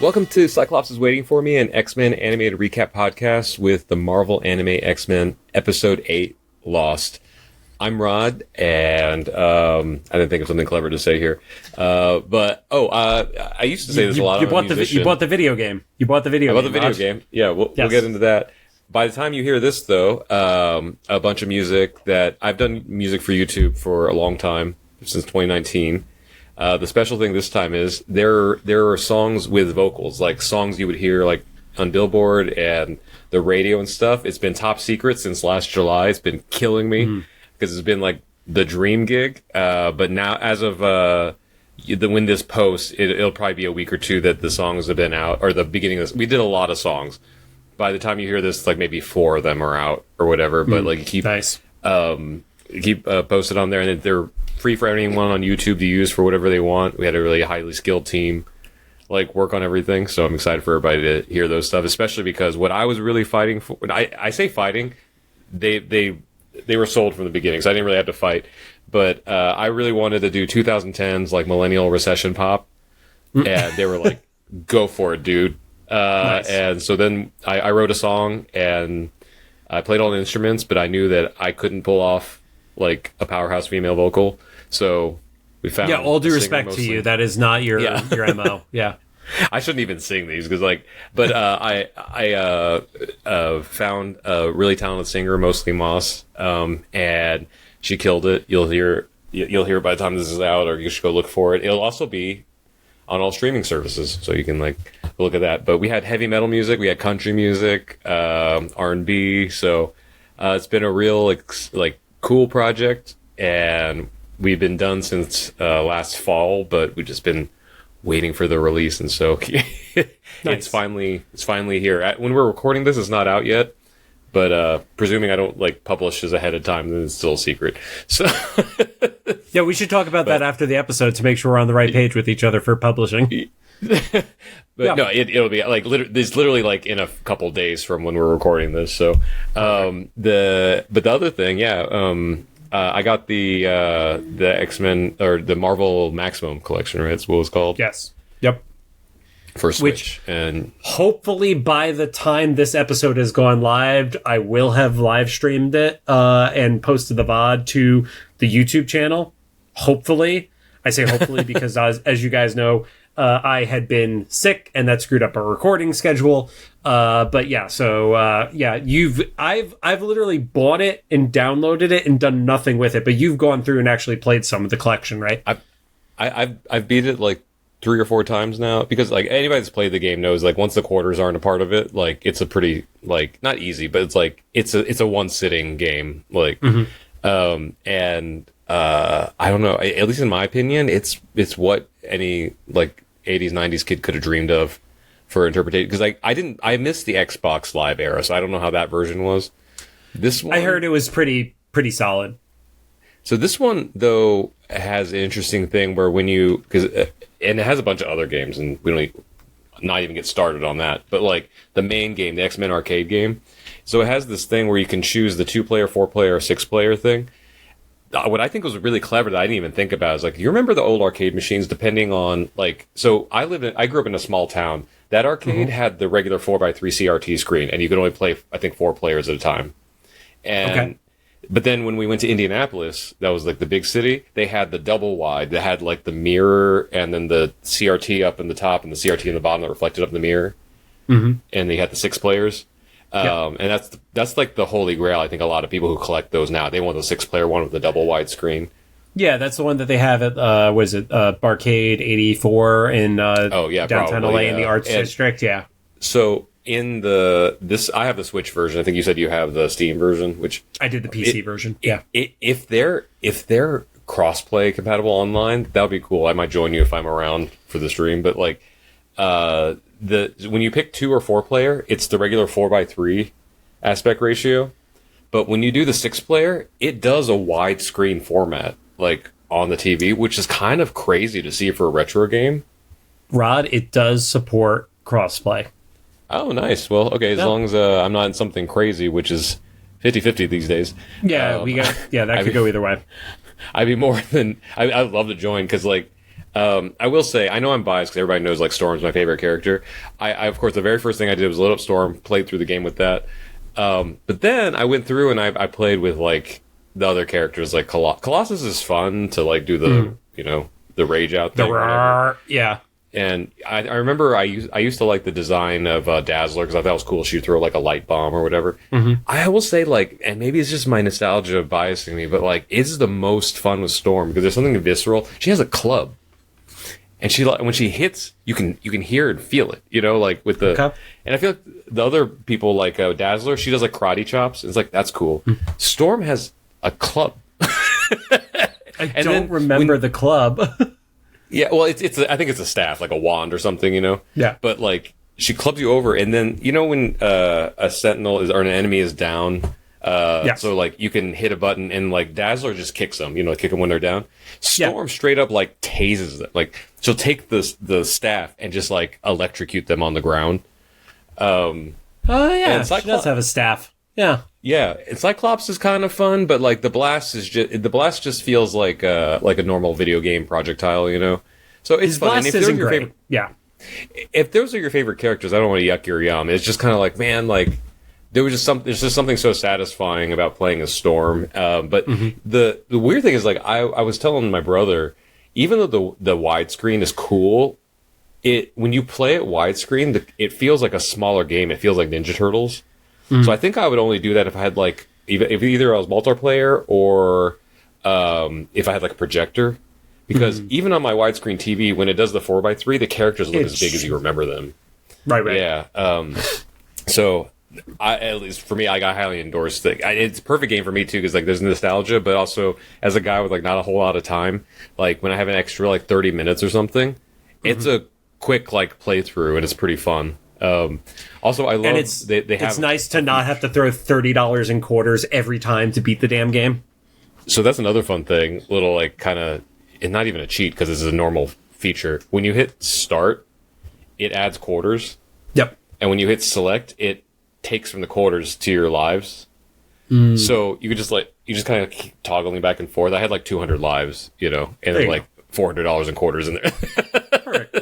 Welcome to Cyclops is Waiting for Me, an X-Men animated recap podcast with the Marvel Anime X-Men Episode 8, Lost. I'm Rod, and I didn't think of something clever to say here. I used to say this a lot. You bought the video game. You bought the video game. I bought the video game. Yeah, we'll get into that. By the time you hear this, though, a bunch of music that I've done music for YouTube for a long time, since 2019. The special thing this time is there are songs with vocals, like songs you would hear like on Billboard and the radio and stuff. It's been top secret since last July. It's been killing me because it's been like the dream gig. But now, as of when this posts, it'll probably be a week or two that the songs have been out, or the beginning of this. We did a lot of songs. By the time you hear this, like maybe 4 of them are out or whatever. But like you keep posted on there, and they're free for anyone on YouTube to use for whatever they want. We had a really highly skilled team like work on everything, so I'm excited for everybody to hear those stuff, especially because what I was really fighting for, when I say fighting, they were sold from the beginning, so I didn't really have to fight, but I really wanted to do 2010s like millennial recession pop, and they were like, go for it, dude. Nice. And so then I wrote a song and I played all the instruments, but I knew that I couldn't pull off like a powerhouse female vocal. So we found all due respect mostly. To you, that is not your MO. Yeah. I shouldn't even sing these because I found a really talented singer, mostly Moss, and she killed it. You'll hear it by the time this is out, or you should go look for it. It'll also be on all streaming services, so you can like look at that. But we had heavy metal music, we had country music, R&B. So it's been a real like cool project, and we've been done since last fall, but we've just been waiting for the release, and so nice. it's finally here. When we're recording this, it's not out yet, but presuming I don't like publish this ahead of time, then it's still a secret. So yeah, we should talk about that after the episode to make sure we're on the right page with each other for publishing. No, it'll be like there's literally like in a couple days from when we're recording this. So the other thing, I got the X-Men or the Marvel Maximum collection, right? That's what it was called. Yes. Yep. For Switch. And hopefully by the time this episode has gone live, I will have live streamed it and posted the VOD to the YouTube channel. Hopefully. I say hopefully because as you guys know, I had been sick and that screwed up our recording schedule. I've literally bought it and downloaded it and done nothing with it, but you've gone through and actually played some of the collection, right? I've beat it like 3 or 4 times now, because like anybody that's played the game knows like once the quarters aren't a part of it, like it's a pretty like not easy, but it's like it's a one sitting game, like I don't know, at least in my opinion, it's what any like 80s 90s kid could have dreamed of for interpretation, because I missed the Xbox Live era, so I don't know how that version was. This one, I heard it was pretty solid. So this one though has an interesting thing where when you, and it has a bunch of other games, and we don't not even get started on that, but like the main game, the X-Men arcade game, so it has this thing where you can choose the 2-player, 4-player, or 6-player thing. What I think was really clever that I didn't even think about is like, you remember the old arcade machines, depending on like, so I grew up in a small town. That arcade had the regular 4x3 CRT screen, and you could only play, I think, 4 players at a time. And, but then when we went to Indianapolis, that was like the big city, they had the double wide that had like the mirror and then the CRT up in the top and the CRT in the bottom that reflected up in the mirror. And they had the 6 players. And that's like the holy grail. I think a lot of people who collect those now, they want the 6-player one with the double wide screen. Yeah, that's the one that they have at Barcade 84 in downtown LA in the Arts District. Yeah. So in I have the Switch version. I think you said you have the Steam version, which I did the PC version. Yeah. If they're crossplay compatible online, that would be cool. I might join you if I'm around for the stream. But like when you pick 2 or 4-player, it's the regular 4x3 aspect ratio. But when you do the 6-player, it does a widescreen format, like on the TV, which is kind of crazy to see for a retro game. Rod, it does support crossplay. Oh, nice. Well, okay, as long as I'm not in something crazy, which is 50-50 these days. Yeah, that could go either way. I'd be more than... I'd love to join, because like I will say, I know I'm biased because everybody knows like Storm's my favorite character. I of course, the very first thing I did was load up Storm, played through the game with that. But then I went through and I played with like the other characters, like Colossus is fun to like do the the rage out thing. Yeah. And I remember I used to like the design of Dazzler because I thought it was cool. She'd throw like a light bomb or whatever. Mm-hmm. I will say like, and maybe it's just my nostalgia biasing me, but like it's the most fun with Storm because there's something visceral. She has a club, and when she hits, you can hear and feel it. Like with the. Okay. And I feel like the other people like Dazzler, she does like karate chops. It's like that's cool. Mm-hmm. Storm has a club. I don't remember the club. Yeah, well, it's I think it's a staff, like a wand or something, Yeah. But like she clubs you over, and then when a sentinel or an enemy is down, yes. So like you can hit a button, and like Dazzler just kicks them, kick them when they're down. Storm straight up like tases them, like she'll take the staff and just like electrocute them on the ground. Oh yeah, she does have a staff. Yeah. Yeah, and Cyclops is kind of fun, but like the blast just feels like a normal video game projectile, So it's fun. And if those are your favorite, if those are your favorite characters, I don't want to yuck your yum. It's just kind of like, man, like there's just something so satisfying about playing a Storm. But the weird thing is, like I was telling my brother, even though the widescreen is cool, when you play it widescreen, it feels like a smaller game. It feels like Ninja Turtles. So I think I would only do that if I had like if either I was multiplayer or if I had like a projector, because even on my widescreen TV, when it does the 4:3, the characters look as big as you remember them. Right. Yeah. So at least for me, I highly endorse it. It's a perfect game for me too, because like there's nostalgia, but also as a guy with like not a whole lot of time, like when I have an extra like 30 minutes or something, it's a quick like playthrough and it's pretty fun. Also, I love and it's nice to not have to throw $30 in quarters every time to beat the damn game. So that's another fun thing, little like kind of, and not even a cheat because this is a normal feature. When you hit start, it adds quarters. Yep. And when you hit select, it takes from the quarters to your lives. So you could just kind of keep toggling back and forth. I had like 200 lives, and then like $400 in quarters in there. Perfect.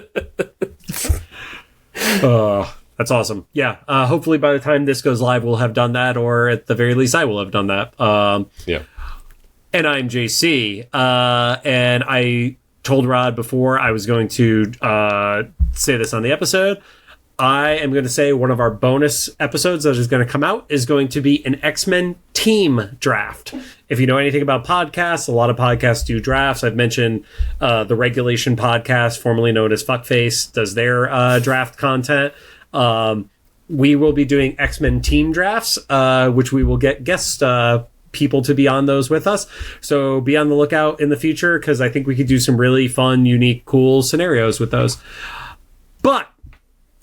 That's awesome. Yeah. Hopefully by the time this goes live, we'll have done that, or at the very least, I will have done that. Yeah. And I'm JC. And I told Rod before I was going to say this on the episode. I am going to say one of our bonus episodes that is going to come out is going to be an X-Men team draft. If you know anything about podcasts, a lot of podcasts do drafts. I've mentioned the Regulation podcast, formerly known as Fuckface, does their draft content. We will be doing X-Men team drafts, which we will get guest people to be on those with us. So be on the lookout in the future, because I think we could do some really fun, unique, cool scenarios with those. But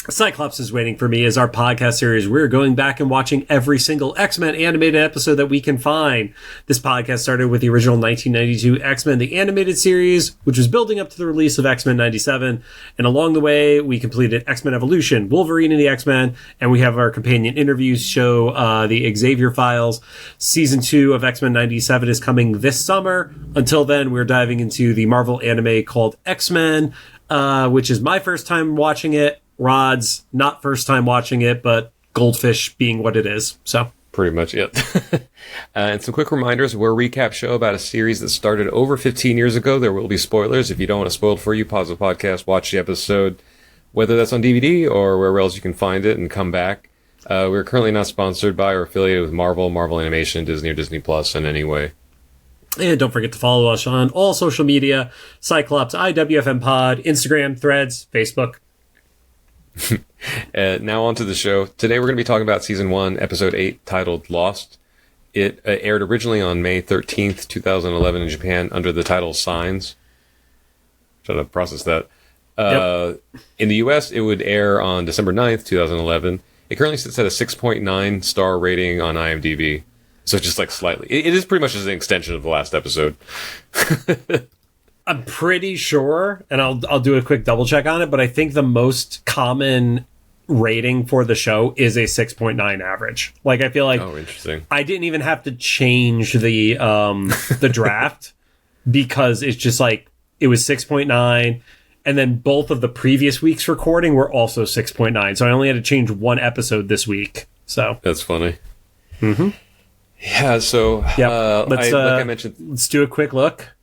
Cyclops is Waiting for Me is our podcast series. We're going back and watching every single X-Men animated episode that we can find. This podcast started with the original 1992 X-Men, the animated series, which was building up to the release of X-Men 97. And along the way, we completed X-Men Evolution, Wolverine and the X-Men, and we have our companion interviews show, the Xavier Files. Season 2 of X-Men 97 is coming this summer. Until then, we're diving into the Marvel anime called X-Men, which is my first time watching it. Rod's not first time watching it, but Goldfish being what it is. So pretty much it. And some quick reminders. We're a recap show about a series that started over 15 years ago. There will be spoilers. If you don't want to spoil it for you, pause the podcast, watch the episode, whether that's on DVD or wherever else you can find it, and come back. We're currently not sponsored by or affiliated with Marvel Animation, Disney, or Disney Plus in any way. And don't forget to follow us on all social media, Cyclops, IWFM Pod, Instagram, Threads, Facebook. Now on to the show. Today we're going to be talking about Season 1, Episode 8, titled Lost. It aired originally on May 13th, 2011 in Japan under the title Signs. Trying to process that. Yep. In the US, it would air on December 9th, 2011. It currently sits at a 6.9 star rating on IMDb. So just like slightly. It is pretty much just an extension of the last episode. I'm pretty sure, and I'll do a quick double check on it, but I think the most common rating for the show is a 6.9 average. Like, I feel like interesting. I didn't even have to change the draft because it's just like it was 6.9. And then both of the previous week's recording were also 6.9. So I only had to change one episode this week. So that's funny. Mm-hmm. Yeah, so like I mentioned, let's do a quick look.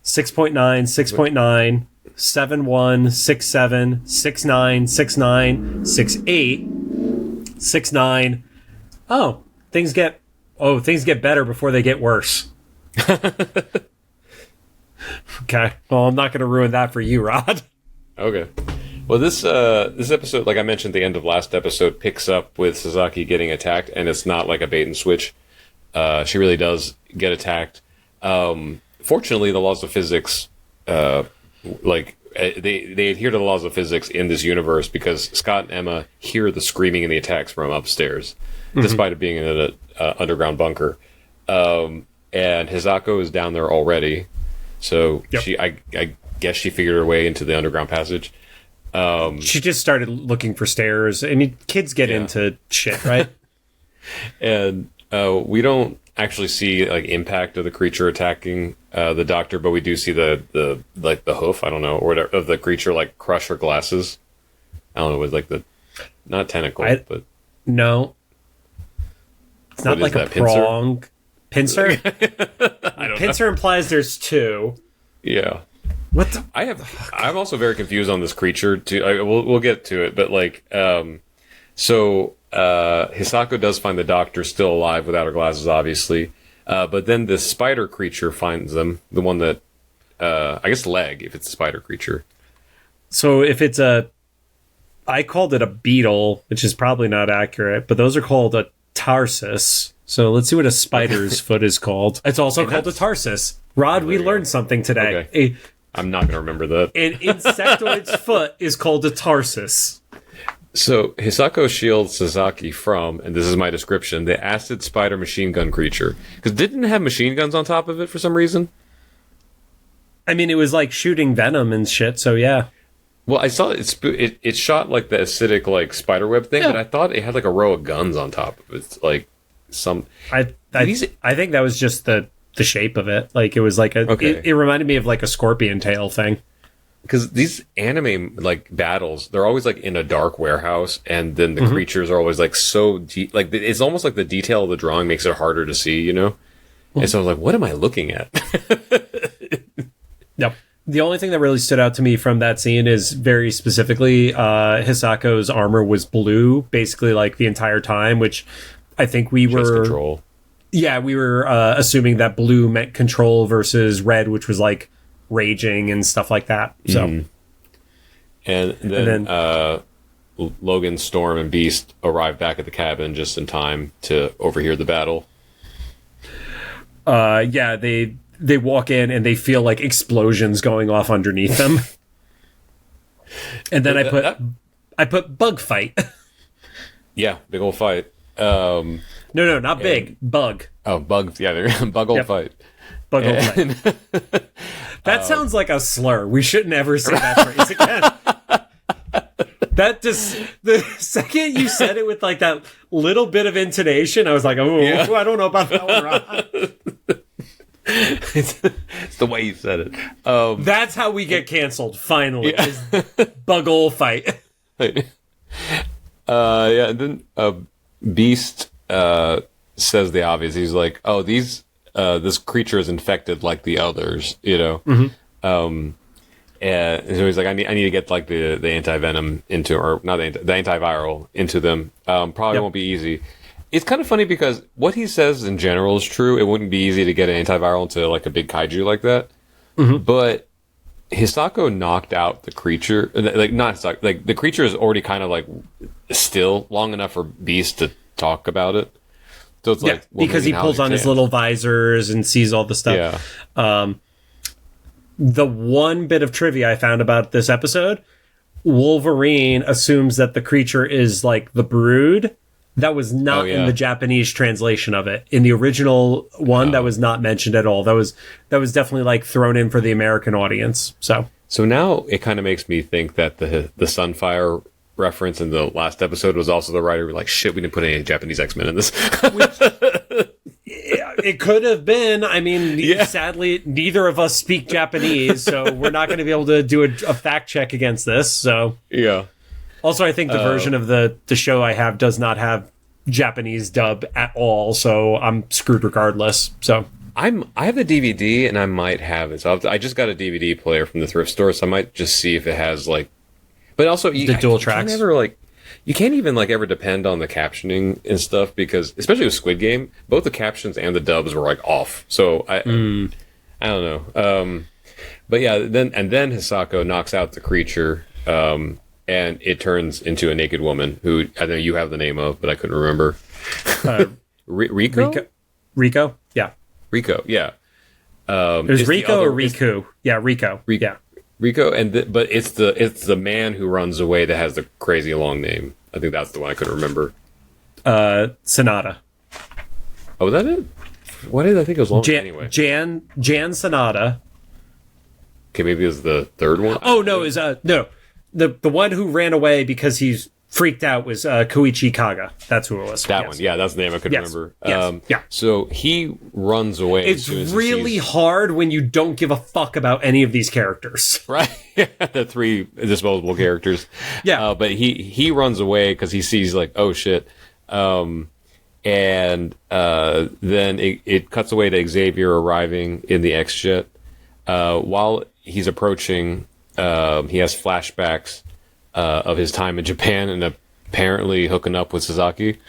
6.9, 6.9, 7.1, 6.7, 6.9, 6.9, 6.8, 6.9. Oh, things get better before they get worse. Okay. Well, I'm not going to ruin that for you, Rod. Okay. Well, this episode, like I mentioned, the end of last episode picks up with Sasaki getting attacked, and it's not like a bait and switch. She really does get attacked. Fortunately, the laws of physics, they adhere to the laws of physics in this universe because Scott and Emma hear the screaming and the attacks from upstairs, despite it being in an underground bunker. And Hisako is down there already, so I guess she figured her way into the underground passage. She just started looking for stairs. I mean, kids get into shit, right? And we don't actually see like impact of the creature attacking the doctor, but we do see the hoof, I don't know, or whatever, of the creature like crush her glasses. I don't know, with like the not tentacle, but no, it's not like a prong. Pincer? I don't Pincer know. Implies there's two. Yeah. What the? I'm also very confused on this creature too. We'll get to it, but like, so Hisako does find the doctor still alive without her glasses, obviously. But then the spider creature finds them. The one that, I guess, leg if it's a spider creature. So if it's I called it a beetle, which is probably not accurate, but those are called a tarsus. So let's see what a spider's foot is called. It's also called a tarsus. Rod, we learned something today. Okay. I'm not going to remember that. An insectoid's foot is called a tarsus. So Hisako shields Sasaki from, and this is my description, the acid spider machine gun creature. Because didn't it have machine guns on top of it for some reason? I mean, it was like shooting venom and shit, so yeah. Well, I saw it shot like the acidic like spiderweb thing, but I thought it had like a row of guns on top of it. Like some... I think that was just the shape of it. Like it was like it reminded me of like a scorpion tail thing. Because these anime like battles, they're always like in a dark warehouse, and then the creatures are always like so deep. Like it's almost like the detail of the drawing makes it harder to see, you know. And so I was like, "What am I looking at?" Yep. The only thing that really stood out to me from that scene is very specifically, Hisako's armor was blue, basically like the entire time, which I think we were control. Yeah, we were assuming that blue meant control versus red, which was like raging and stuff like that. So, and then Logan, Storm, and Beast arrive back at the cabin just in time to overhear the battle. Yeah, they walk in and they feel like explosions going off underneath them. And then I put bug fight. Yeah, big old fight. No, not big. Bug. Oh, bug. Yeah, bug old fight. Bug old fight. That sounds like a slur. We shouldn't ever say that phrase again. That just, the second you said it with like that little bit of intonation, I was like, I don't know about that one, Ron. It's the way you said it. That's how we get canceled, finally. Yeah. Is bug ol' fight. And then Beast says the obvious. He's like, "Oh, this creature is infected like the others," you know. And so he's like, "I need to get like the anti-venom into, or not the antiviral into them. Probably won't be easy." It's kind of funny because what he says in general is true. It wouldn't be easy to get an antiviral into like a big kaiju like that. But Hisako knocked out the creature. Like not Hisako, like the creature is already kind of like still long enough for Beast to talk about it. So it's like, well, because he pulls on his little visors and sees all the stuff. Yeah. The one bit of trivia I found about this episode, Wolverine assumes that the creature is like the Brood. That was not in the Japanese translation of it. In the original one, that was not mentioned at all. That was definitely like thrown in for the American audience. So now it kind of makes me think that the Sunfire reference in the last episode was also the writer like, shit, we didn't put any Japanese X-Men in this. It could have been. I mean, sadly, neither of us speak Japanese, so we're not going to be able to do a fact check against this. So yeah. Also, I think the version of the show I have does not have Japanese dub at all, so I'm screwed regardless. So I have the DVD, and I might have it. So I just got a DVD player from the thrift store, so I might just see if it has like. But also, the dual tracks. You can't even like ever depend on the captioning and stuff because, especially with Squid Game, both the captions and the dubs were like off. So I don't know. But yeah, then Hisako knocks out the creature, and it turns into a naked woman who I know you have the name of, but I couldn't remember. Rico? Rico? Yeah. Rico, yeah. It was Rico or Riku? Yeah, Rico. Yeah. Rico, but it's the man who runs away that has the crazy long name. I think that's the one I couldn't remember. Sonata. Oh, was that it? What did I think it was long? Anyway, Jan Sonata. Okay, maybe it was the third one. Oh no, is no, the one who ran away because he's freaked out was Koichi Kaga. That's who it was. That one, yeah, that's the name I couldn't remember. Yeah. So he runs away. It's really hard when you don't give a fuck about any of these characters. Right, the three disposable characters. Yeah, but he runs away because he sees like, oh shit, and then it cuts away to Xavier arriving in the X-Jet. While he's approaching, he has flashbacks of his time in Japan and apparently hooking up with Sasaki.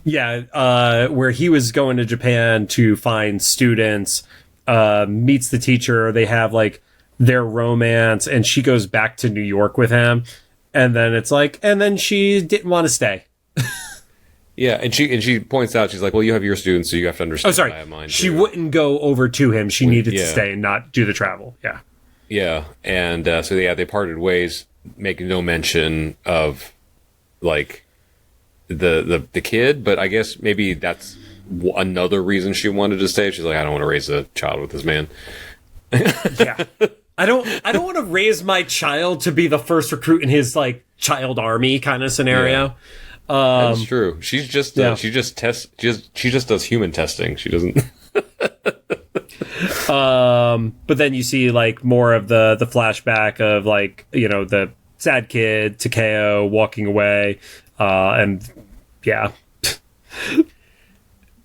Yeah, where he was going to Japan to find students, meets the teacher, they have like their romance, and she goes back to New York with him, and then it's like, and then she didn't want to stay. Yeah, and she points out, she's like, well, you have your students, so you have to understand. Oh, sorry. I have mine she too. wouldn't go over to him. She needed to stay and not do the travel. Yeah. Yeah, and so they parted ways, making no mention of like the kid, but I guess maybe that's another reason she wanted to stay. She's like, I don't want to raise a child with this man. Yeah, I don't want to raise my child to be the first recruit in his like child army kind of scenario. Yeah. That's true. She's just she just does human testing. She doesn't. But then you see like more of the flashback of like, you know, the sad kid Takeo walking away, and yeah,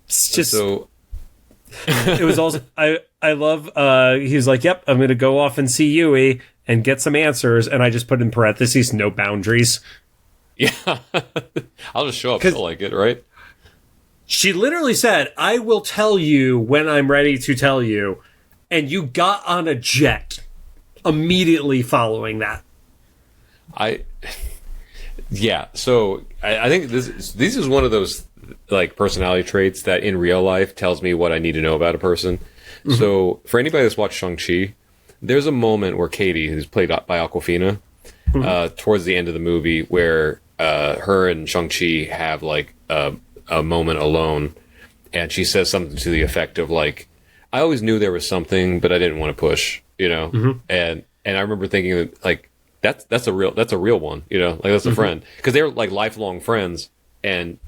it's just so. It was also I love he's like, yep, I'm gonna go off and see Yui and get some answers, and I just put in parentheses no boundaries. Yeah, I'll just show up. Feel like it, right? She literally said, I will tell you when I'm ready to tell you. And you got on a jet immediately following that. So I think this is one of those like personality traits that in real life tells me what I need to know about a person. Mm-hmm. So for anybody that's watched Shang-Chi, there's a moment where Katie, who's played by Awkwafina, towards the end of the movie where her and Shang-Chi have like a moment alone, and she says something to the effect of like, I always knew there was something, but I didn't want to push, you know? Mm-hmm. And I remember thinking that like, that's a real one, you know, like that's a friend, because they're like lifelong friends, and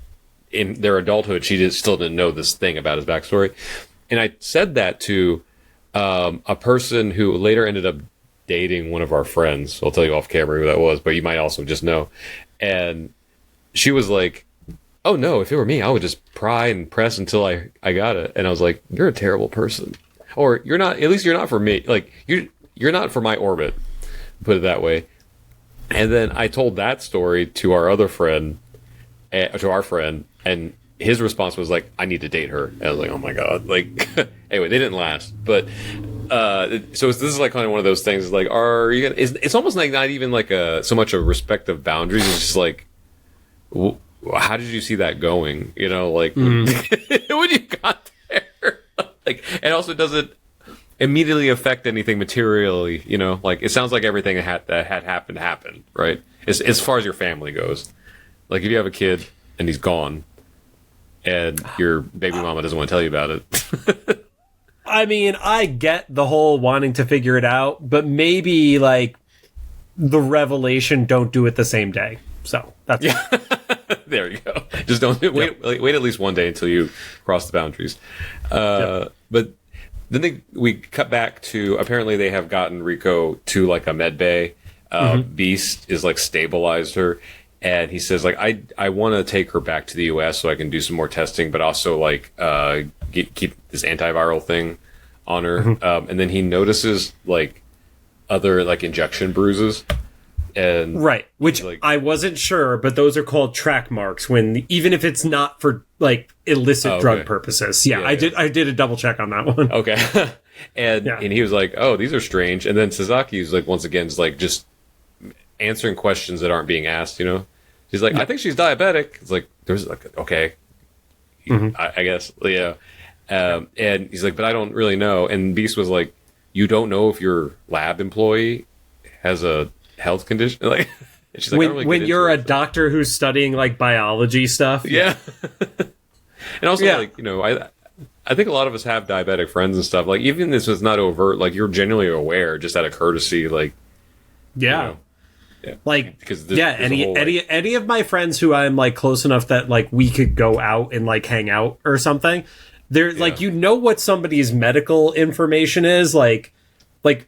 in their adulthood, she still didn't know this thing about his backstory. And I said that to a person who later ended up dating one of our friends. I'll tell you off camera who that was, but you might also just know. And she was like, oh no, if it were me, I would just pry and press until I got it. And I was like, you're a terrible person. Or you're not, at least you're not for me. Like, you're not for my orbit, put it that way. And then I told that story to our other friend, to our friend, and his response was like, I need to date her. And I was like, oh my God. Like, anyway, they didn't last. But, so this is like kind of one of those things, like, are you gonna, it's almost like not even like so much a respect of boundaries. It's just like, how did you see that going? You know, like when you got there, like, and also doesn't immediately affect anything materially. You know, like it sounds like everything that had happened, right? As far as your family goes, like if you have a kid and he's gone, and your baby mama doesn't want to tell you about it. I mean, I get the whole wanting to figure it out, but maybe like the revelation don't do it the same day. So that's There you go. Just don't wait at least one day until you cross the boundaries. But then we cut back to, apparently they have gotten Rico to like a med bay. Beast is like stabilized her, and he says like I want to take her back to the US so I can do some more testing, but also like keep this antiviral thing on her. And then he notices like other like injection bruises. And right, which like, I wasn't sure, but those are called track marks when even if it's not for like illicit drug purposes. I did a double check on that one. Okay. And he was like, "Oh, these are strange." And then Sazaki's like once again is like just answering questions that aren't being asked, you know. He's like, "I think she's diabetic." It's like there's like okay. I guess. Yeah. And he's like, "But I don't really know." And Beast was like, "You don't know if your lab employee has a health condition?" Like, she's like, when you're a doctor who's studying like biology stuff. Yeah. And also like, you know, I think a lot of us have diabetic friends and stuff. Like, even this was not overt, like you're genuinely aware just out of courtesy, like you know, like because any of my friends who I'm like close enough that like we could go out and like hang out or something, they're like, you know what somebody's medical information is, like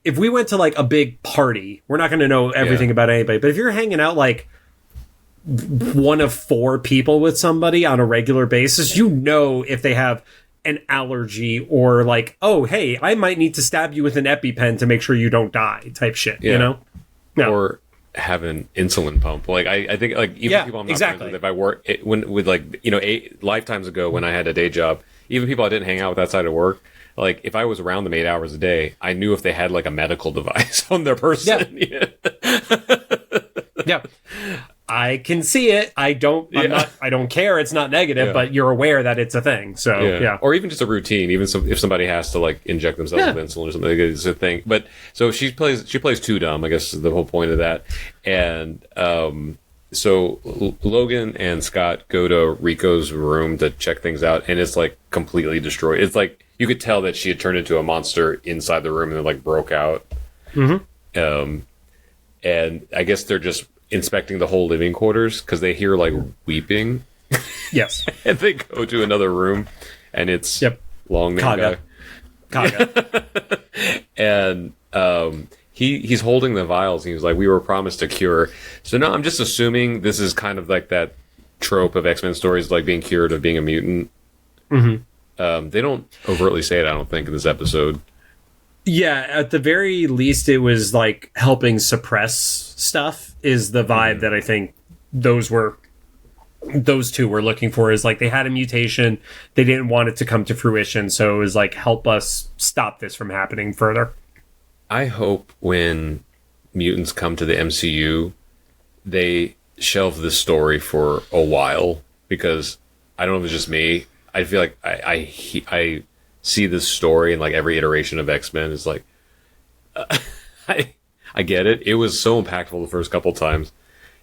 if we went to like a big party, we're not going to know everything about anybody. But if you're hanging out like one of 4 people with somebody on a regular basis, you know if they have an allergy or like, oh, hey, I might need to stab you with an EpiPen to make sure you don't die type shit, you know? No. Or have an insulin pump. Like, I think like even people I'm not friends with, if I work with like, you know, 8 lifetimes ago when I had a day job, even people I didn't hang out with outside of work, like if I was around them 8 hours a day, I knew if they had like a medical device on their person. Yeah. I can see it. I don't care. It's not negative, but you're aware that it's a thing. So or even just a routine. Even if somebody has to like inject themselves with insulin or something, it's a thing. But so she plays too dumb, I guess is the whole point of that. And so Logan and Scott go to Rico's room to check things out, and it's like completely destroyed. It's like you could tell that she had turned into a monster inside the room and then like broke out. And I guess they're just inspecting the whole living quarters because they hear like weeping. Yes. And they go to another room, and it's long name Kaga. And he's holding the vials, and he's like, "We were promised a cure." So no, I'm just assuming this is kind of like that trope of X-Men stories, like being cured of being a mutant. They don't overtly say it, I don't think, in this episode. Yeah, at the very least, it was like helping suppress stuff is the vibe that I think those two were looking for. Is like they had a mutation, they didn't want it to come to fruition, so it was like, help us stop this from happening further. I hope when mutants come to the MCU, they shelve this story for a while, because I don't know if it's just me. I feel like I see this story in like every iteration of X-Men is like, I get it. It was so impactful the first couple times,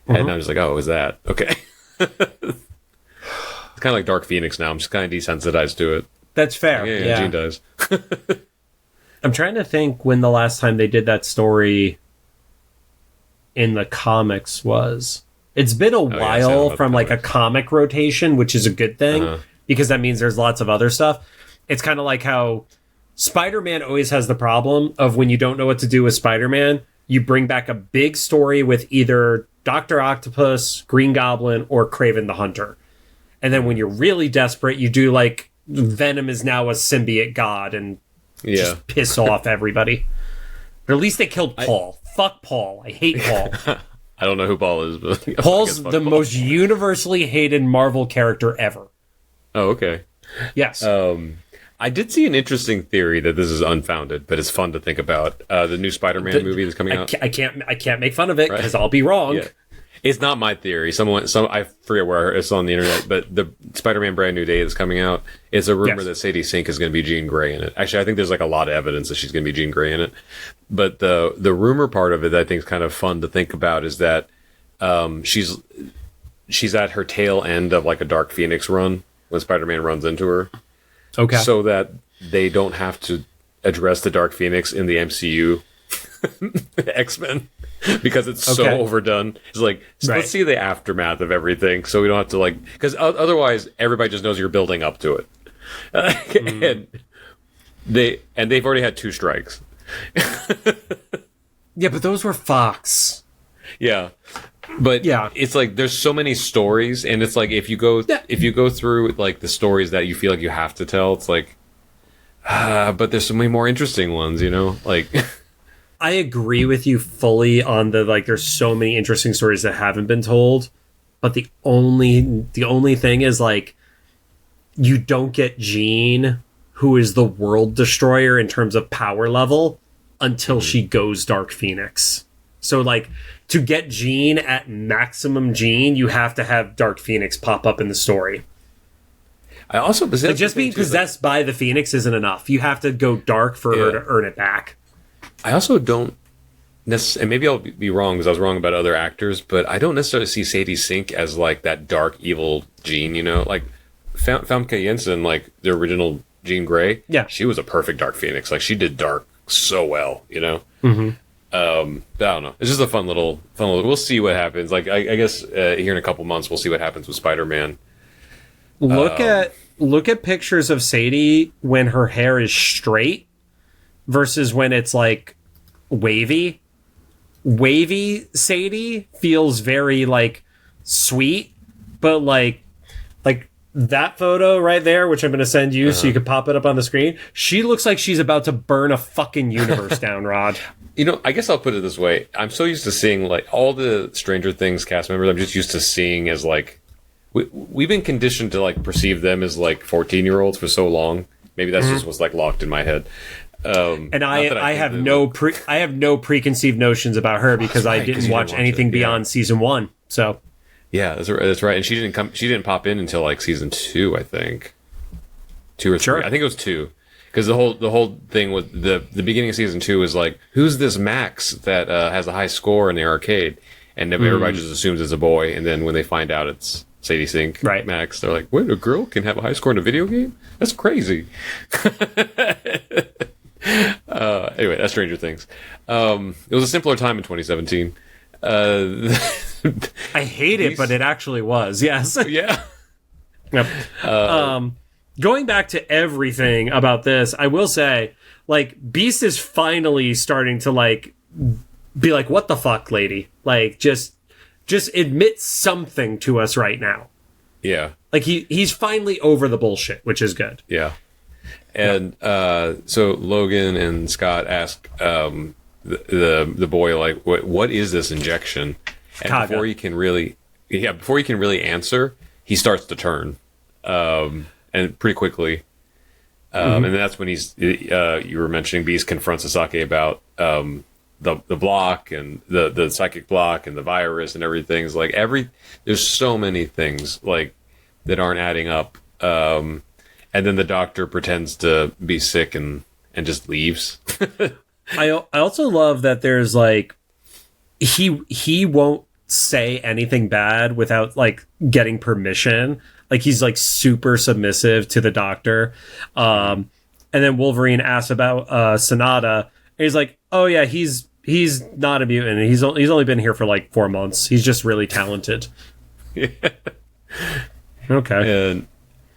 and I'm just like, oh, is that okay? It's kind of like Dark Phoenix now. I'm just kind of desensitized to it. That's fair. Yeah. Jean does. I'm trying to think when the last time they did that story in the comics was. It's been a while from like a comic rotation, which is a good thing because that means there's lots of other stuff. It's kind of like how Spider-Man always has the problem of when you don't know what to do with Spider-Man, you bring back a big story with either Dr. Octopus, Green Goblin, or Kraven the Hunter. And then when you're really desperate, you do like Venom is now a symbiote god and just piss off everybody. But at least they killed Paul. Fuck Paul. I hate Paul. I don't know who Paul is, but Paul's the most universally hated Marvel character ever. Oh, okay. Yes. I did see an interesting theory that this is unfounded, but it's fun to think about. The new Spider-Man movie that's coming out. I can't make fun of it because I'll be wrong. Yeah. It's not my theory. I forget where it's on the internet, but the Spider-Man Brand New Day that's coming out, it's a rumor that Sadie Sink is going to be Jean Grey in it. Actually, I think there's like a lot of evidence that she's going to be Jean Grey in it. But the rumor part of it that I think is kind of fun to think about is that she's at her tail end of like a Dark Phoenix run when Spider-Man runs into her. Okay. So that they don't have to address the Dark Phoenix in the MCU X-Men. because it's so overdone. It's like, let's see the aftermath of everything, so we don't have to like, because otherwise everybody just knows you're building up to it, and they've already had 2 strikes. Yeah, but those were Fox. Yeah. But it's like there's so many stories, and it's like if you go through like the stories that you feel like you have to tell, it's like but there's so many more interesting ones, you know? Like I agree with you fully on the like there's so many interesting stories that haven't been told, but the only thing is like you don't get Jean, who is the world destroyer in terms of power level, until she goes Dark Phoenix. So like to get Jean at maximum Jean, you have to have Dark Phoenix pop up in the story. I also like just being possessed by the Phoenix isn't enough. You have to go dark for her to earn it back. I also don't necessarily, and maybe I'll be wrong because I was wrong about other actors, but I don't necessarily see Sadie Sink as like that dark evil Jean. You know, like Famke Janssen, like the original Jean Grey. Yeah, she was a perfect Dark Phoenix. Like she did dark so well. You know. Mm-hmm. I don't know. It's just a fun little. We'll see what happens. Like I guess here in a couple months we'll see what happens with Spider-Man. Look at pictures of Sadie when her hair is straight versus when it's like wavy. Wavy Sadie feels very like sweet, but like that photo right there, which I'm going to send you so you can pop it up on the screen. She looks like she's about to burn a fucking universe down, Rod. You know, I guess I'll put it this way. I'm so used to seeing like all the Stranger Things cast members. I'm just used to seeing as like we've been conditioned to like perceive them as like 14-year-olds for so long. Maybe that's just what's like locked in my head. And I have no preconceived notions about her because I didn't watch anything beyond season 1. So yeah, that's right. And she didn't pop in until like season 2, I think. 2 or 3. Sure. I think it was 2. Because the whole thing with the beginning of season 2 is like, who's this Max that has a high score in the arcade? And everybody just assumes it's a boy. And then when they find out it's Sadie Sink, Max, they're like, wait, a girl can have a high score in a video game? That's crazy. Anyway, that's Stranger Things. It was a simpler time in 2017. I hate it, but it actually was. Yes. Yeah. Yep. Going back to everything about this, I will say, like, Beast is finally starting to like be like, "What the fuck, lady? Like, just admit something to us right now." Yeah. Like he's finally over the bullshit, which is good. Yeah. And so Logan and Scott ask the boy like, "What is this injection?" And Kaga. before he can really answer, he starts to turn, and pretty quickly. And then that's when you were mentioning Beast confronts Sasaki about the block and the psychic block and the virus and everything. It's like there's so many things like that aren't adding up. And then the doctor pretends to be sick and just leaves. I also love that there's like he won't say anything bad without like getting permission. Like he's like super submissive to the doctor. And then Wolverine asks about Sonata, and he's like, "Oh yeah, he's not a mutant. He's only been here for like 4 months. He's just really talented." Yeah. Okay. And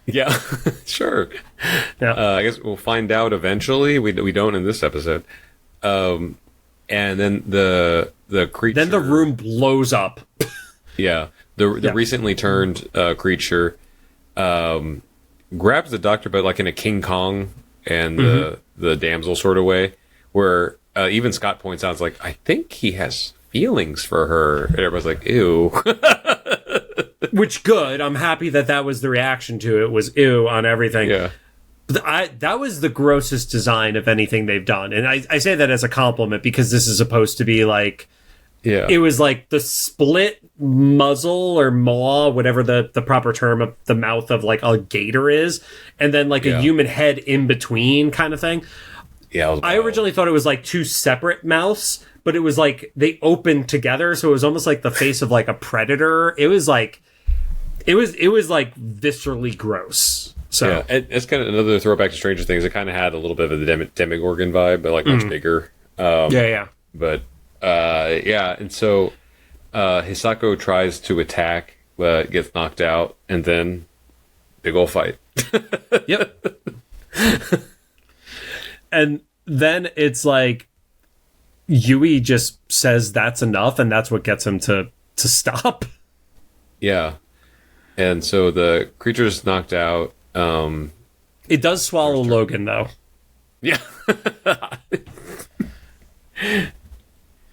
yeah, sure. Yeah. I guess we'll find out eventually. We don't in this episode. And then the creature. Then the room blows up. Yeah. The recently turned creature grabs the doctor, but like in a King Kong and the damsel sort of way, where even Scott points out, it's like, I think he has feelings for her. And everybody's like, ew. Which good. I'm happy that was the reaction to it, was ew on everything. Yeah. That was the grossest design of anything they've done. And I say that as a compliment because this is supposed to be like, yeah, it was like the split muzzle or maw, whatever the proper term of the mouth of like a gator is, and then like a human head in between kind of thing. Yeah, I originally thought it was like 2 separate mouths, but it was like they opened together, so it was almost like the face of like a predator. It was like viscerally gross. So yeah, it's kind of another throwback to Stranger Things. It kind of had a little bit of the Demogorgon vibe, but like much bigger. Yeah. But Yeah, and so Hisako tries to attack, but gets knocked out, and then big ol' fight. Yep. And then it's like Yui just says that's enough, and that's what gets him to stop. Yeah. And so the creature's knocked out. It does swallow Logan, though. Yeah.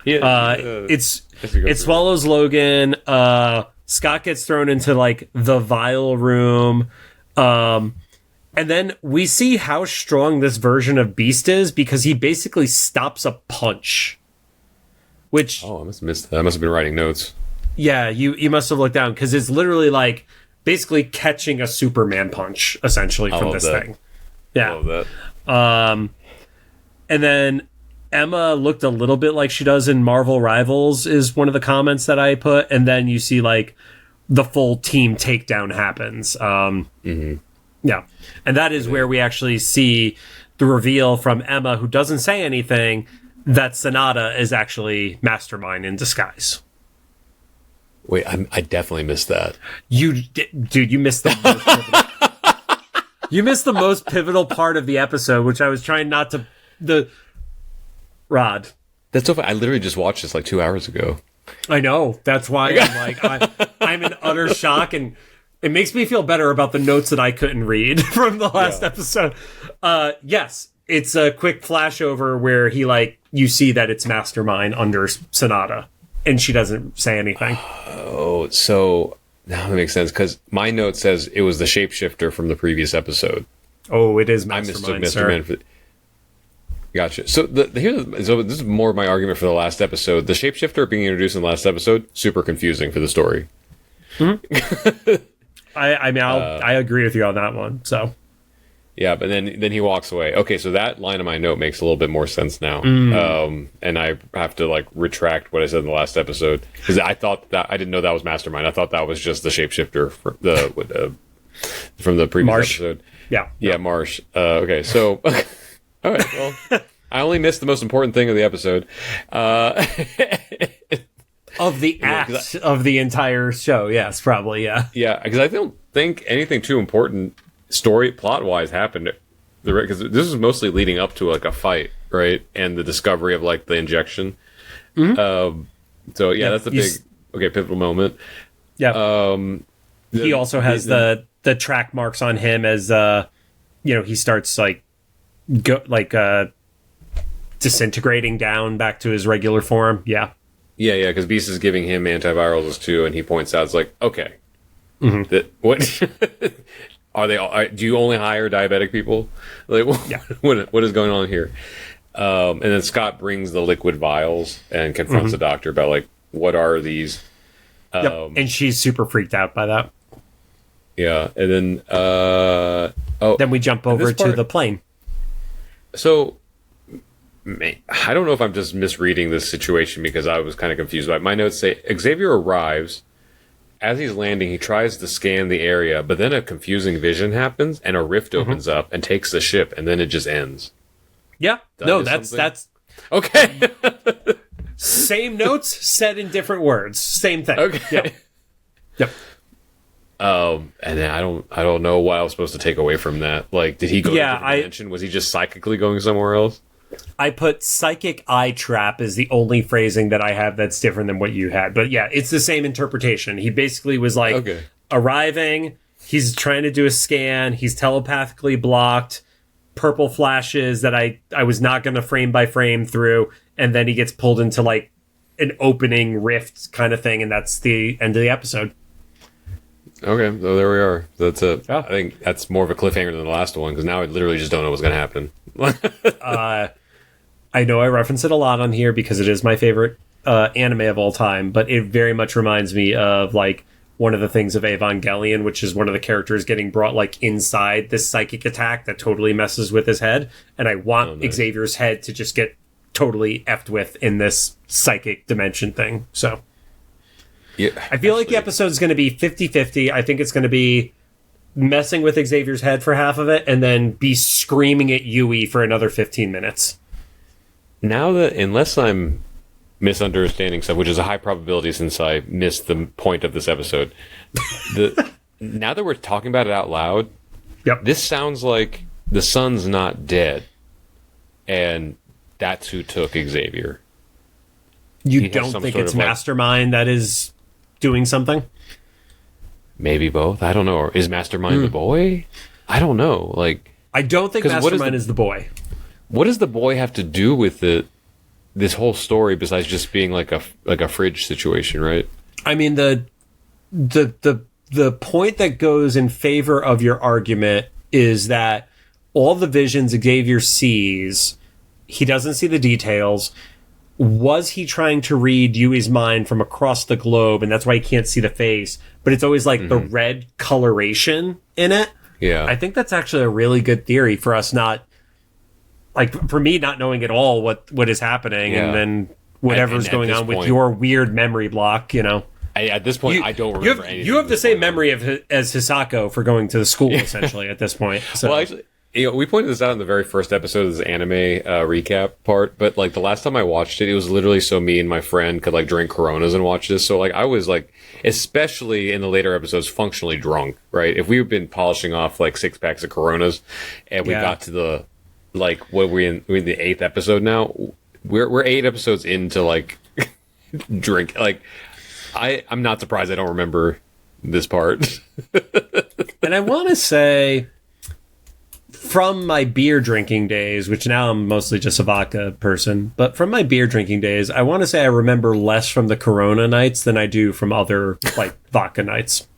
It swallows Logan. Scott gets thrown into like the vial room. And then we see how strong this version of Beast is because he basically stops a punch. Which I must have missed that. I must have been writing notes. Yeah, you must have looked down because it's literally like basically catching a Superman punch essentially from this thing. Yeah. I love that. And then Emma looked a little bit like she does in Marvel Rivals is one of the comments that I put, and then you see like the full team takedown happens. Yeah. And that is where we actually see the reveal from Emma, who doesn't say anything, that Sonata is actually Mastermind in disguise. Wait, I definitely missed that. Dude, you missed the most pivotal. You missed the most pivotal part of the episode, which I was trying not to. Rod. That's so funny. I literally just watched this like 2 hours ago. I know. That's why I'm in utter shock, and it makes me feel better about the notes that I couldn't read from the last episode. Yes, it's a quick flashover where you see that it's Mastermind under Sonata, and she doesn't say anything. Oh, so now that makes sense because my note says it was the shapeshifter from the previous episode. Oh, it is Mastermind, I mistook Mastermind for. Gotcha. So so this is more of my argument for the last episode. The shapeshifter being introduced in the last episode, super confusing for the story. Mm-hmm. I agree with you on that one. So yeah, but then he walks away. Okay, so that line of my note makes a little bit more sense now. And I have to like retract what I said in the last episode because I thought that I didn't know that was Mastermind. I thought that was just the shapeshifter from the previous episode. Yeah, Marsh. Okay, so. All right, well, I only missed the most important thing of the episode. Of the act of the entire show, yes, probably, yeah. Yeah, because I don't think anything too important story plot-wise happened. Because this is mostly leading up to like a fight, right? And the discovery of like the injection. Mm-hmm. So yeah, that's a big, pivotal moment. Yeah. He also has the track marks on him as, he starts disintegrating down back to his regular form. Yeah, because Beast is giving him antivirals too, and he points out, it's like, okay, what are they? Do you only hire diabetic people? Like, what is going on here? And then Scott brings the liquid vials and confronts the doctor about like, what are these? And she's super freaked out by that. Yeah, and then then we jump over to the plane. So, I don't know if I'm just misreading this situation because I was kind of confused by it. My notes say Xavier arrives. As he's landing, he tries to scan the area, but then a confusing vision happens and a rift opens up and takes the ship, and then it just ends. Yeah. That's okay. Same notes said in different words. Same thing. Okay. Yep. And then I don't know what I was supposed to take away from that. Like, did he go to a different dimension? Was he just psychically going somewhere else? I put psychic eye trap is the only phrasing that I have that's different than what you had. But yeah, it's the same interpretation. He basically was like arriving. He's trying to do a scan. He's telepathically blocked. Purple flashes that I was not going to frame by frame through. And then he gets pulled into like an opening rift kind of thing. And that's the end of the episode. Okay, so there we are. That's it. I think that's more of a cliffhanger than the last one because now I literally just don't know what's going to happen. I know I reference it a lot on here because it is my favorite anime of all time, but it very much reminds me of like one of the things of Evangelion, which is one of the characters getting brought like inside this psychic attack that totally messes with his head, and I want Xavier's head to just get totally effed with in this psychic dimension thing. So. Yeah, I feel like the episode is going to be 50-50. I think it's going to be messing with Xavier's head for half of it and then be screaming at Yui for another 15 minutes. Now that, unless I'm misunderstanding stuff, which is a high probability since I missed the point of this episode. Now that we're talking about it out loud, Yep. this sounds like the son's not dead, and that's who took Xavier. You don't think it's Mastermind that is doing something? Maybe both. I don't know. Or is Mastermind the boy? I don't know. Like, I don't think Mastermind is the boy. What does the boy have to do with this whole story besides just being like a fridge situation, right? I mean, the point that goes in favor of your argument is that all the visions Xavier sees, he doesn't see the details. Was he trying to read Yui's mind from across the globe, and that's why he can't see the face? But it's always like the red coloration in it. Yeah. I think that's actually a really good theory for us not, like, for me not knowing at all what is happening, and then whatever's going on with your weird memory block, you know. At this point, I don't remember anything. You have the same memory as Hisako for going to the school, essentially, at this point. So. Well, actually, we pointed this out in the very first episode of this anime recap part, but like the last time I watched it was literally so me and my friend could like drink Coronas and watch this. So like I was like, especially in the later episodes, functionally drunk, right? If we've been polishing off like 6-packs of Coronas and we got to the, like, what we're in the 8th episode now, we're 8 episodes into like drink. Like I'm not surprised I don't remember this part. And I want to say, from my beer drinking days, which now I'm mostly just a vodka person, but from my beer drinking days, I want to say I remember less from the Corona nights than I do from other like vodka nights.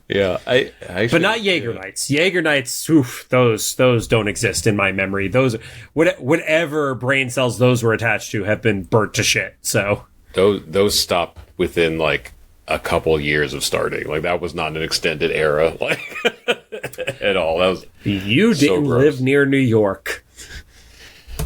Yeah, I but not Jaeger nights. Jaeger nights, oof, those don't exist in my memory. Those whatever brain cells those were attached to have been burnt to shit. So those stop within like a couple years of starting. Like that was not an extended era, like at all. That was you didn't live near New York.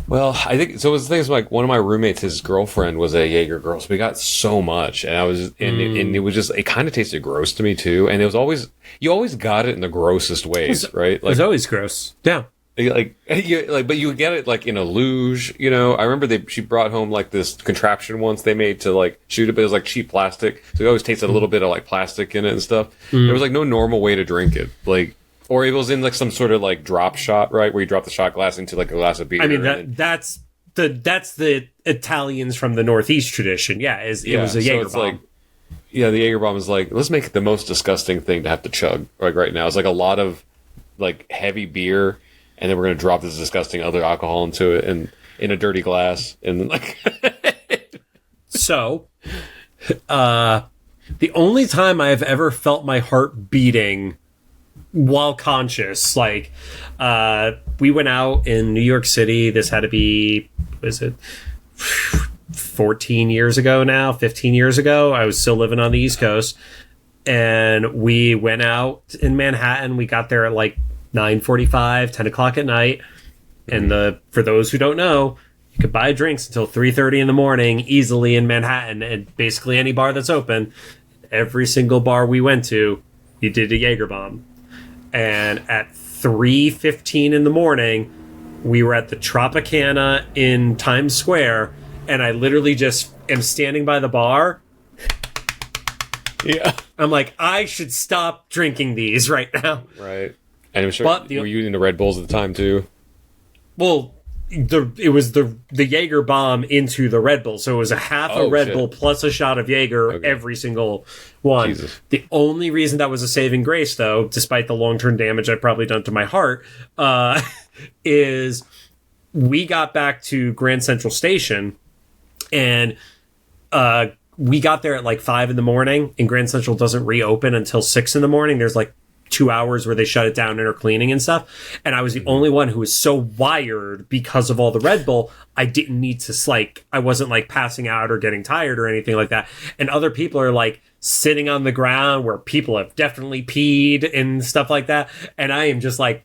Well, I think so. It was things like one of my roommates, his girlfriend was a Jaeger girl, so we got so much, and and it was just, it kind of tasted gross to me too. And it was always, you always got it in the grossest ways, right? Like, it was always gross. Yeah. But you get it like in a luge, you know. I remember she brought home like this contraption once they made to like shoot it, but it was like cheap plastic, so it always tasted a little bit of like plastic in it and stuff. There was like no normal way to drink it, like, or it was in like some sort of like drop shot, right, where you drop the shot glass into like a glass of beer. I mean that's the Italians from the Northeast tradition. Yeah, it was a Jaeger bomb. Like, yeah, the Jaeger bomb is like, let's make it the most disgusting thing to have to chug like right now. It's like a lot of like heavy beer. And then we're going to drop this disgusting other alcohol into it and in a dirty glass. And then like... So, the only time I've ever felt my heart beating while conscious, like, we went out in New York City. This had to be, what is it, 14 years ago now, 15 years ago. I was still living on the East Coast. And we went out in Manhattan. We got there at like 9:45, 10 o'clock at night. And for those who don't know, you could buy drinks until 3:30 in the morning easily in Manhattan at basically any bar that's open. Every single bar we went to, you did a Jaeger bomb. And at 3:15 in the morning, we were at the Tropicana in Times Square, and I literally just am standing by the bar. Yeah. I'm like, I should stop drinking these right now. Right. And I'm sure were you using the Red Bulls at the time too? Well, it was the Jaeger bomb into the Red Bull, so it was a half a Red Bull plus a shot of Jaeger every single one. Jesus. The only reason that was a saving grace, though, despite the long-term damage I've probably done to my heart, is we got back to Grand Central Station, and we got there at like 5 in the morning, and Grand Central doesn't reopen until 6 in the morning. There's like 2 hours where they shut it down and are cleaning and stuff. And I was the only one who was so wired because of all the Red Bull. I didn't need to, like, I wasn't like passing out or getting tired or anything like that. And other people are like sitting on the ground where people have definitely peed and stuff like that. And I am just like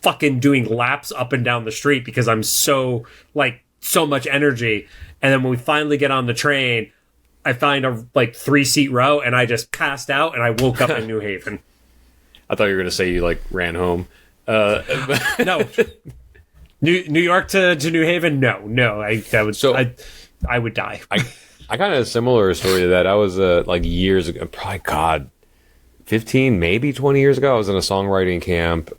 fucking doing laps up and down the street because I'm so much energy. And then when we finally get on the train, I find a like 3-seat row and I just passed out and I woke up in New Haven. I thought you were going to say you like ran home. No, New York to New Haven. No. I would die. I kind of had a similar story to that. I was like years ago, probably 15, maybe 20 years ago. I was in a songwriting camp,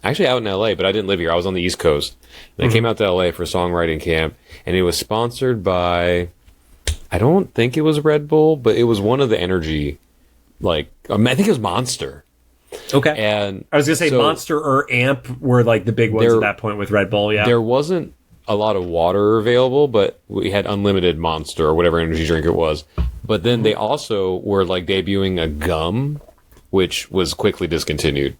actually out in LA, but I didn't live here. I was on the East Coast. And I came out to LA for a songwriting camp, and it was sponsored by, I don't think it was Red Bull, but it was one of the energy, I think it was Monster. Okay. And I was going to say Monster or Amp were like the big ones at that point with Red Bull, yeah. There wasn't a lot of water available, but we had unlimited Monster or whatever energy drink it was. But then they also were like debuting a gum, which was quickly discontinued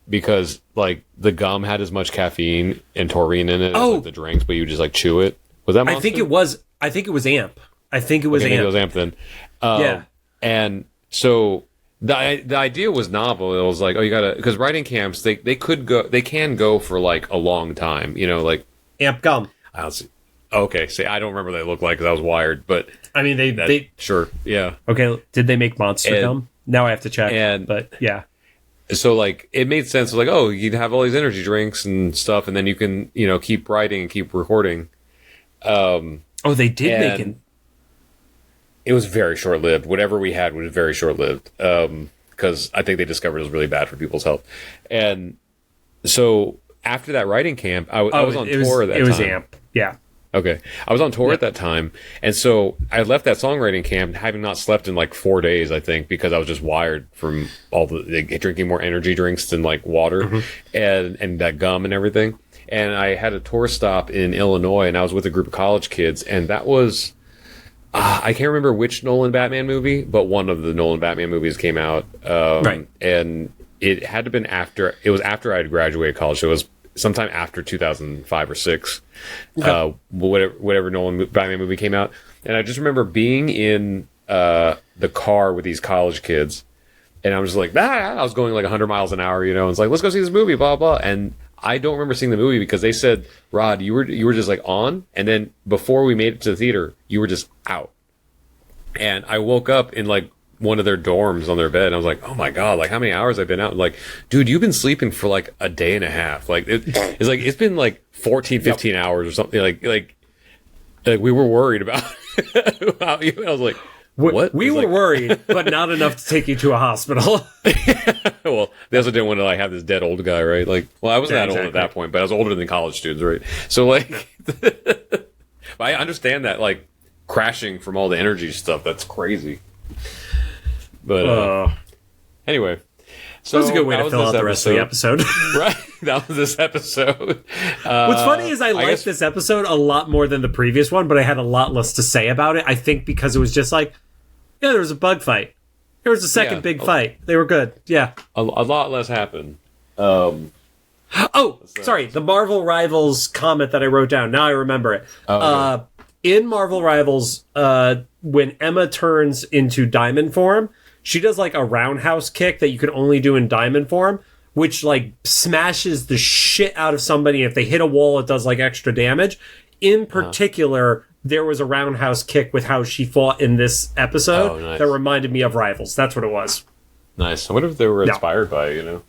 because like the gum had as much caffeine and taurine in it as like the drinks, but you just like chew it. Was that Monster? I think it was Amp. I think it was Amp. Maybe it was Amp then. Yeah. And so the idea was novel. It was like, oh, you gotta, because writing camps they can go for like a long time. You know, like Amp gum. I don't see. Okay, see, I don't remember what they looked like because I was wired, but I mean, they sure, yeah. Okay, did they make Monster gum? Now I have to check. But yeah. So like it made sense. Like, oh, you'd have all these energy drinks and stuff, and then you can keep writing and keep recording. They did make it. It was very short lived. Whatever we had was very short lived because I think they discovered it was really bad for people's health. And so after that writing camp, I was on tour at that time. It was Amp, yeah. Okay. I was on tour at that time. And so I left that songwriting camp having not slept in like 4 days, I think, because I was just wired from all the drinking more energy drinks than like water and that gum and everything. And I had a tour stop in Illinois and I was with a group of college kids. And that was, I can't remember which Nolan Batman movie, but one of the Nolan Batman movies came out. Right. And it had to have been after I had graduated college. So it was sometime after 2005 or 6, whatever Nolan Batman movie came out. And I just remember being in the car with these college kids, and I was like, I was going like 100 miles an hour, and it's like, let's go see this movie, blah, blah. And I don't remember seeing the movie because they said, Rod, you were just like on, and then before we made it to the theater, you were just out. And I woke up in like one of their dorms on their bed, and I was like, oh my god, like how many hours I've been out? And like, dude, you've been sleeping for like a day and a half. Like it's like it's been like 14 15 hours or something. Like we were worried about about you. And I was like, what? We were worried, but not enough to take you to a hospital. Well, they also didn't want to like have this dead old guy, right? Like, well, I wasn't that old at that point, but I was older than college students, right? So like I understand that, like crashing from all the energy stuff, that's crazy. But anyway, so that was a good way to fill out the rest of the episode. Right, that was this episode. What's funny is I liked this episode a lot more than the previous one, but I had a lot less to say about it. I think because it was just like, yeah, there was a bug fight. There was a second big fight. They were good. Yeah, a lot less happened. Sorry, the Marvel Rivals comment that I wrote down. Now I remember it. Okay. In Marvel Rivals, when Emma turns into Diamond form, she does like a roundhouse kick that you can only do in Diamond form, which like smashes the shit out of somebody. If they hit a wall, it does like extra damage. In particular, there was a roundhouse kick with how she fought in this episode that reminded me of Rivals. That's what it was. Nice. I wonder if they were inspired by, Well,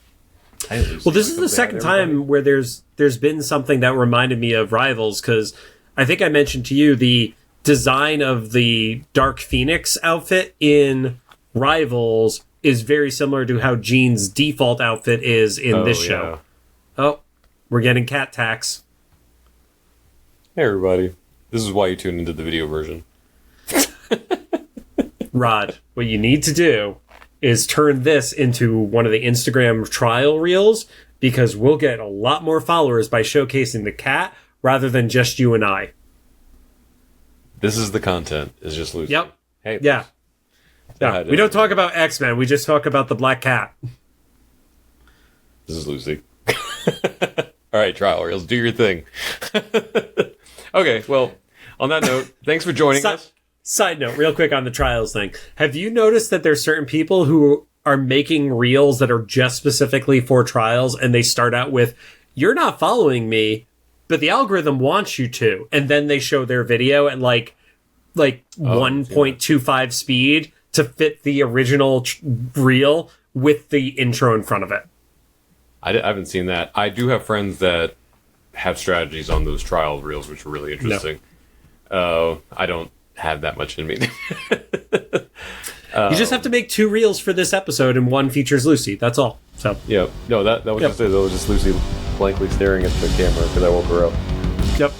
this is the second time where there's been something that reminded me of Rivals, because I think I mentioned to you the design of the Dark Phoenix outfit in Rivals is very similar to how Jean's default outfit is in this show. Oh, we're getting cat tax. Hey, everybody. This is why you tuned into the video version. Rod, what you need to do is turn this into one of the Instagram trial reels, because we'll get a lot more followers by showcasing the cat rather than just you and I. This is the content. Is just Lucy. Yep. Hey. Yeah. Yeah. We don't talk about X-Men. We just talk about the black cat. This is Lucy. All right, trial reels. Do your thing. Okay. Well, on that note, thanks for joining us. Side note, real quick on the trials thing. Have you noticed that there's certain people who are making reels that are just specifically for trials, and they start out with, "You're not following me, but the algorithm wants you to," and then they show their video at like 1.25 speed to fit the original reel with the intro in front of it. I haven't seen that. I do have friends that have strategies on those trial reels, which are really interesting. Oh, I don't have that much in me. You just have to make 2 reels for this episode, and one features Lucy. That's all. So Yeah, no, that was just it. That was just Lucy blankly staring at the camera because I woke her up. Yep.